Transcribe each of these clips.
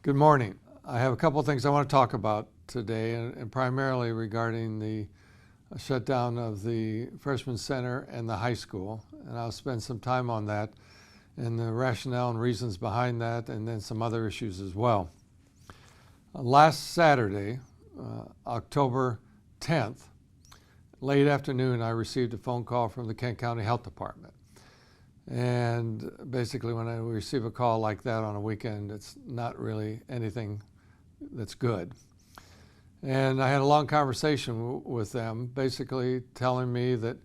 Good morning. I have a couple of things I want to talk about today, and primarily regarding the shutdown of the freshman center and the high school. And I'll spend some time on that and the rationale and reasons behind that, and then some other issues as well. Last Saturday, October 10th, late afternoon, I received a phone call from the Kent County Health Department. And basically, when I receive a call like that on a weekend, it's not really anything that's good. And I had a long conversation with them, basically telling me that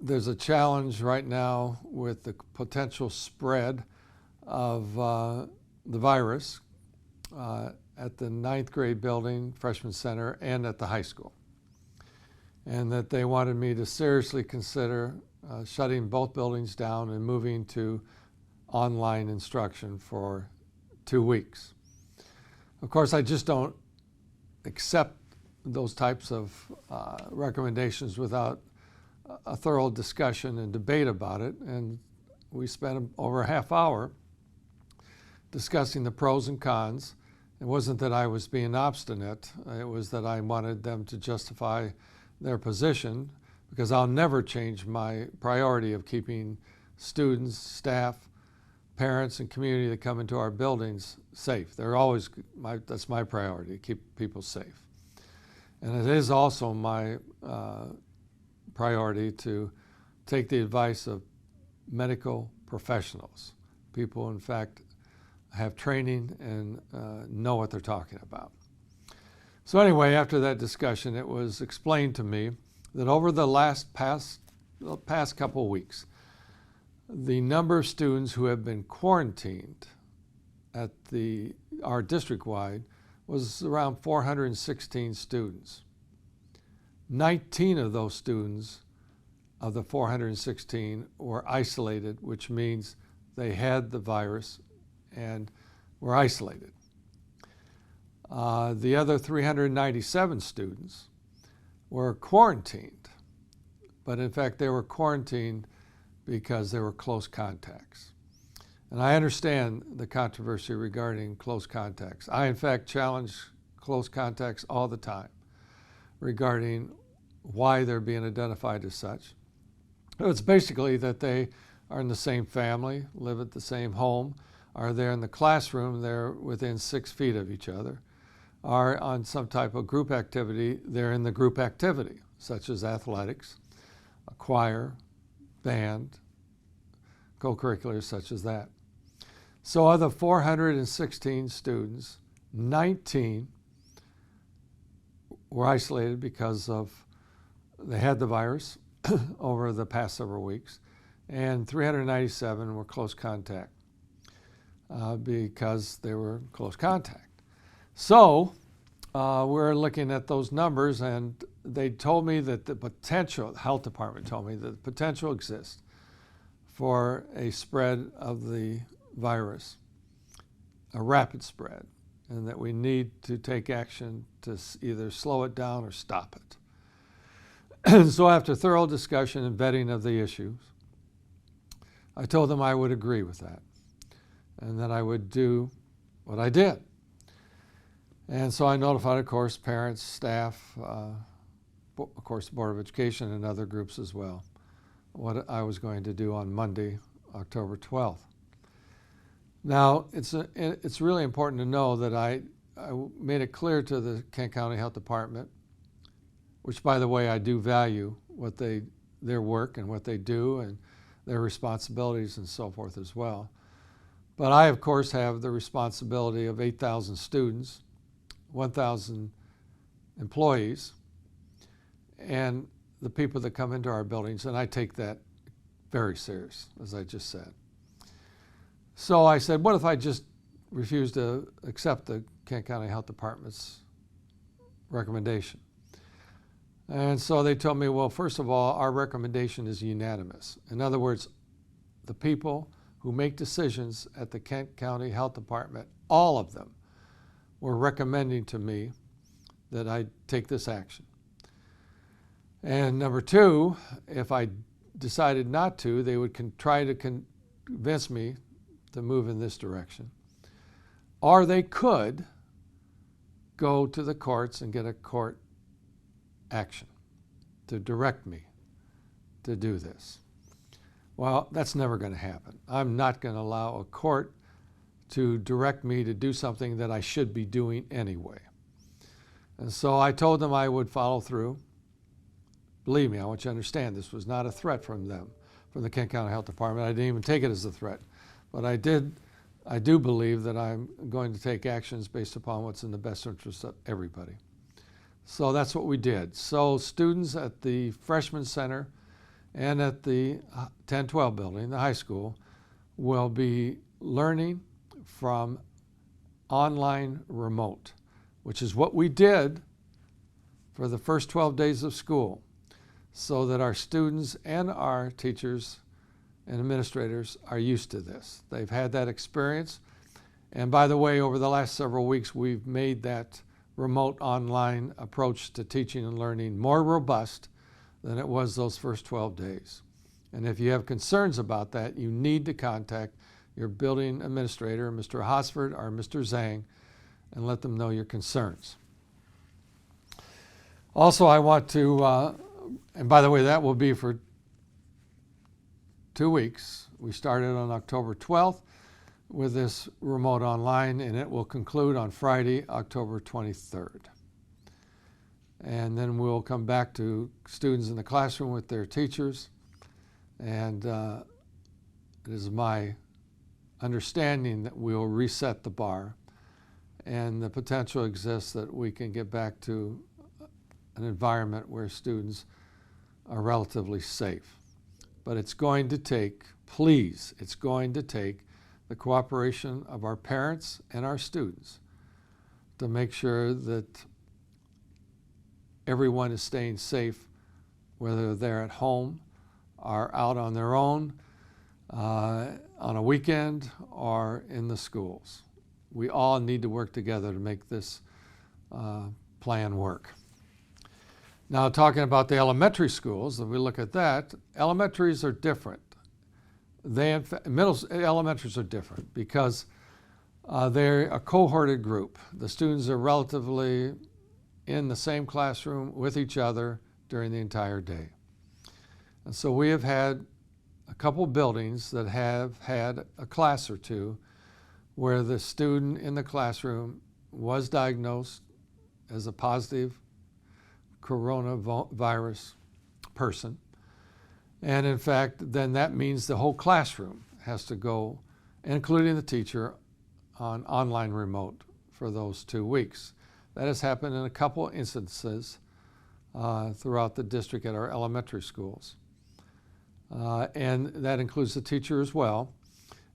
there's a challenge right now with the potential spread of the virus at the 9th grade building, freshman center, and at the high school. And that they wanted me to seriously consider shutting both buildings down and moving to online instruction for 2 weeks. Of course, I just don't accept those types of recommendations without a thorough discussion and debate about it. And we spent over a half hour discussing the pros and cons. It wasn't that I was being obstinate, it was that I wanted them to justify their position, because I'll never change my priority of keeping students, staff, parents, and community that come into our buildings safe. They're always that's my priority, to keep people safe. And it is also my priority to take the advice of medical professionals. People, in fact, have training and know what they're talking about. So anyway, after that discussion, it was explained to me that over the past couple of weeks, the number of students who have been quarantined at our district-wide was around 416 students. 19 of those students of the 416 were isolated, which means they had the virus and were isolated. The other 397 students were quarantined, but in fact they were quarantined because they were close contacts. And I understand the controversy regarding close contacts. I in fact challenge close contacts all the time regarding why they're being identified as such. It's basically that they are in the same family, live at the same home, are there in the classroom, they're within 6 feet of each other, are on some type of group activity, they're in the group activity, such as athletics, a choir, band, co-curriculars such as that. So of the 416 students, 19 were isolated because they had the virus over the past several weeks, and 397 were close contact because they were close contact. So we're looking at those numbers, and they told me that the health department told me that the potential exists for a spread of the virus, a rapid spread, and that we need to take action to either slow it down or stop it. So after thorough discussion and vetting of the issues, I told them I would agree with that and that I would do what I did. And so I notified, of course, parents, staff, of course, the Board of Education and other groups as well, what I was going to do on Monday, October 12th. Now, it's really important to know that I made it clear to the Kent County Health Department, which, by the way, I do value their work and what they do and their responsibilities and so forth as well. But I, of course, have the responsibility of 8,000 students, 1,000 employees, and the people that come into our buildings, and I take that very serious, as I just said. So I said, what if I just refuse to accept the Kent County Health Department's recommendation? And so they told me, well, first of all, our recommendation is unanimous. In other words, the people who make decisions at the Kent County Health Department, all of them, were recommending to me that I take this action. And number two, if I decided not to, they would try to convince me to move in this direction. or they could go to the courts and get a court action to direct me to do this. Well, that's never going to happen. I'm not going to allow a court to direct me to do something that I should be doing anyway. And so I told them I would follow through. Believe me, I want you to understand this was not a threat from them, from the Kent County Health Department. I didn't even take it as a threat. But I do believe that I'm going to take actions based upon what's in the best interest of everybody. So that's what we did. So students at the freshman center and at the 10-12 building, the high school, will be learning from online remote, which is what we did for the first 12 days of school, so that our students and our teachers and administrators are used to this. They've had that experience. And by the way, over the last several weeks, we've made that remote online approach to teaching and learning more robust than it was those first 12 days. And if you have concerns about that, you need to contact your building administrator, Mr. Rockford or Mr. Zhang, and let them know your concerns. Also, I want to, and by the way, that will be for 2 weeks. We started on October 12th with this remote online, and it will conclude on Friday, October 23rd. And then we'll come back to students in the classroom with their teachers. And it is my understanding that we'll reset the bar, and the potential exists that we can get back to an environment where students are relatively safe. But it's going to take, please, it's going to take the cooperation of our parents and our students to make sure that everyone is staying safe, whether they're at home or out on their own, on a weekend, or in the schools. We all need to work together to make this plan work. Now, talking about the elementary schools, if we look at that, elementaries are different. Elementaries are different because they're a cohorted group. The students are relatively in the same classroom with each other during the entire day. And so we have had a couple buildings that have had a class or two where the student in the classroom was diagnosed as a positive coronavirus person. And in fact, then that means the whole classroom has to go, including the teacher, on online remote for those 2 weeks. That has happened in a couple instances throughout the district at our elementary schools. And that includes the teacher as well.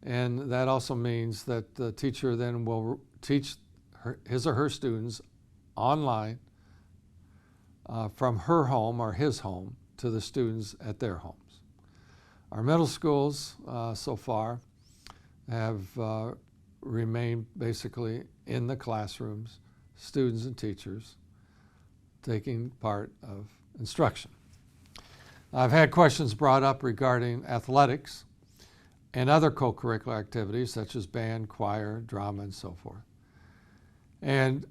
And that also means that the teacher then will teach his or her students online from her home or his home to the students at their homes. Our middle schools so far have remained basically in the classrooms, students and teachers taking part of instruction. I've had questions brought up regarding athletics and other co-curricular activities such as band, choir, drama, and so forth. And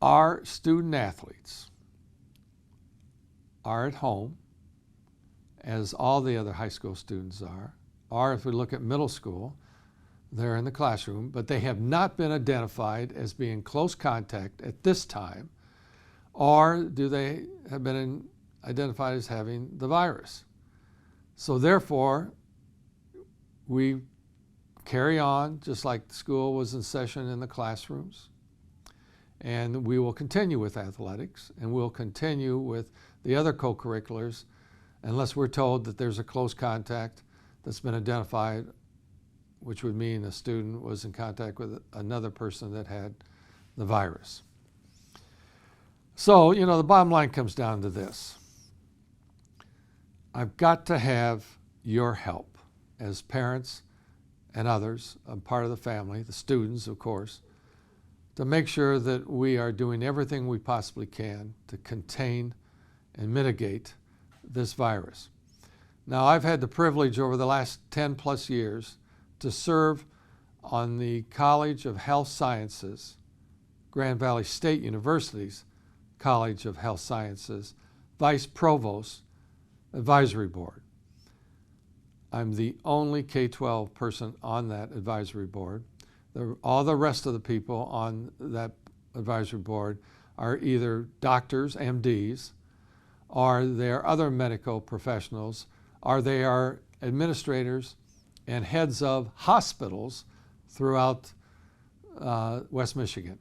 our student athletes are at home, as all the other high school students are, or if we look at middle school, they're in the classroom, but they have not been identified as being close contact at this time, or do they have been identified as having the virus. So therefore, we carry on just like school was in session in the classrooms, and we will continue with athletics, and we'll continue with the other co-curriculars unless we're told that there's a close contact that's been identified, which would mean a student was in contact with another person that had the virus. So, the bottom line comes down to this. I've got to have your help as parents and others, a part of the family, the students, of course, to make sure that we are doing everything we possibly can to contain and mitigate this virus. Now, I've had the privilege over the last 10 plus years to serve on the College of Health Sciences, Grand Valley State University's College of Health Sciences Vice Provost Advisory Board. I'm the only K-12 person on that advisory board. All the rest of the people on that advisory board are either doctors, MDs, or they're other medical professionals, or they are administrators and heads of hospitals throughout West Michigan.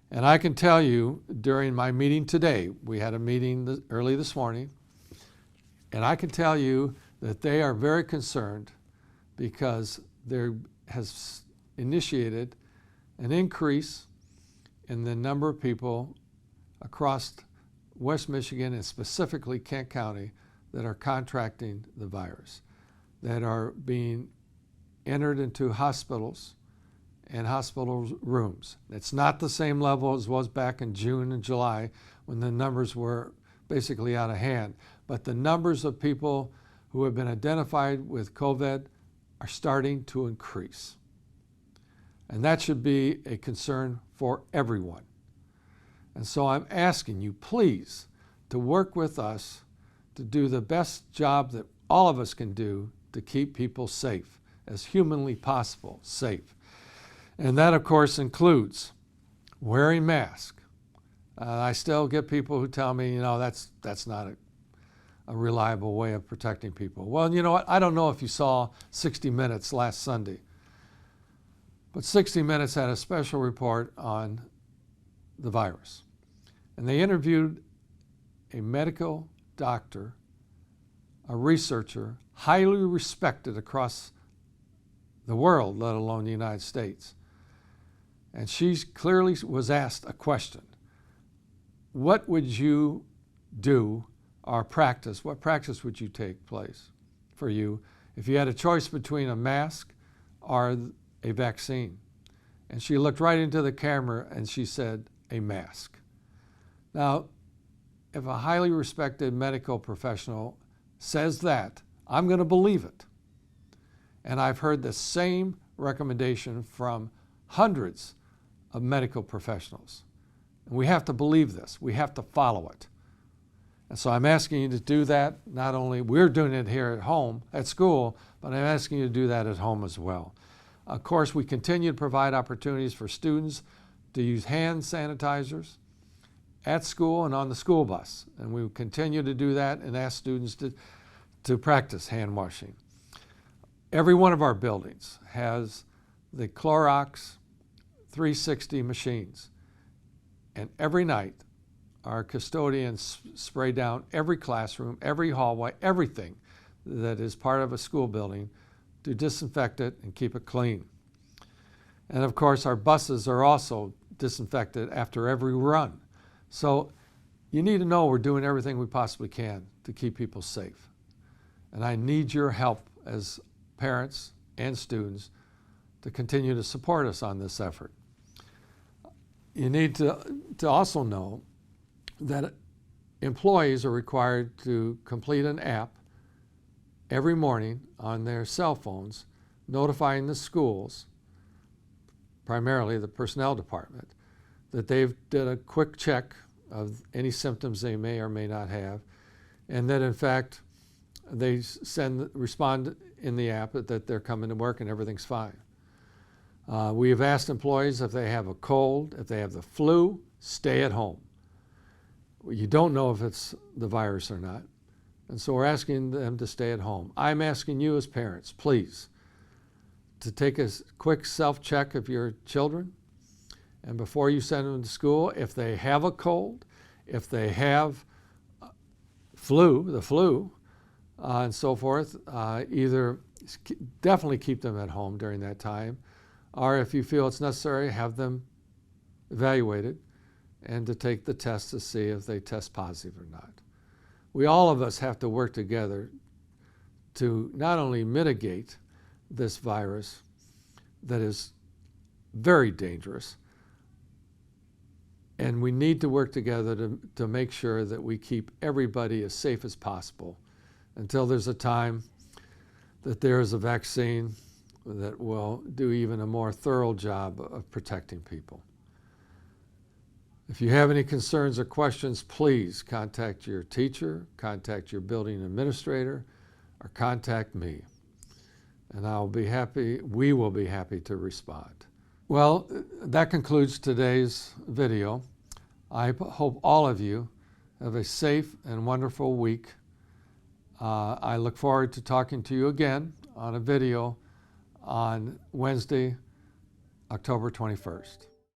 And I can tell you, during my meeting today, we had a meeting early this morning, and I can tell you that they are very concerned because there has initiated an increase in the number of people across West Michigan and specifically Kent County that are contracting the virus, that are being entered into hospitals and hospital rooms. It's not the same level as was back in June and July when the numbers were basically out of hand, but the numbers of people who have been identified with COVID are starting to increase. And that should be a concern for everyone. And so I'm asking you, please, to work with us to do the best job that all of us can do to keep people safe, as humanly possible, safe. And that, of course, includes wearing masks. I still get people who tell me, that's not a reliable way of protecting people. Well, you know what? I don't know if you saw 60 Minutes last Sunday, but 60 Minutes had a special report on the virus. And they interviewed a medical doctor, a researcher, highly respected across the world, let alone the United States. And she clearly was asked a question. What would you do or practice? What practice would you take place for you if you had a choice between a mask or a vaccine? And she looked right into the camera and she said, a mask. Now, if a highly respected medical professional says that, I'm going to believe it. And I've heard the same recommendation from hundreds of medical professionals. And we have to believe this. We have to follow it. And so I'm asking you to do that. Not only we're doing it here at home, at school, but I'm asking you to do that at home as well. Of course, we continue to provide opportunities for students to use hand sanitizers at school and on the school bus. And we will continue to do that and ask students to practice hand washing. Every one of our buildings has the Clorox 360 machines. And every night, our custodians spray down every classroom, every hallway, everything that is part of a school building to disinfect it and keep it clean. And of course, our buses are also disinfected after every run. So you need to know we're doing everything we possibly can to keep people safe. And I need your help as parents and students to continue to support us on this effort. You need to also know that employees are required to complete an app every morning on their cell phones notifying the schools, primarily the personnel department, that they've did a quick check of any symptoms they may or may not have, and that in fact they respond in the app that they're coming to work and everything's fine. We have asked employees if they have a cold, if they have the flu, stay at home. You don't know if it's the virus or not. And so we're asking them to stay at home. I'm asking you as parents, please, to take a quick self-check of your children. And before you send them to school, if they have a cold, if they have the flu, and so forth, either definitely keep them at home during that time, or if you feel it's necessary, have them evaluated and to take the test to see if they test positive or not. All of us have to work together to not only mitigate this virus that is very dangerous, and we need to work together to make sure that we keep everybody as safe as possible until there's a time that there is a vaccine that will do even a more thorough job of protecting people. If you have any concerns or questions, please contact your teacher, contact your building administrator, or contact me. And we will be happy to respond. Well, that concludes today's video. I hope all of you have a safe and wonderful week. I look forward to talking to you again on a video on Wednesday, October 21st.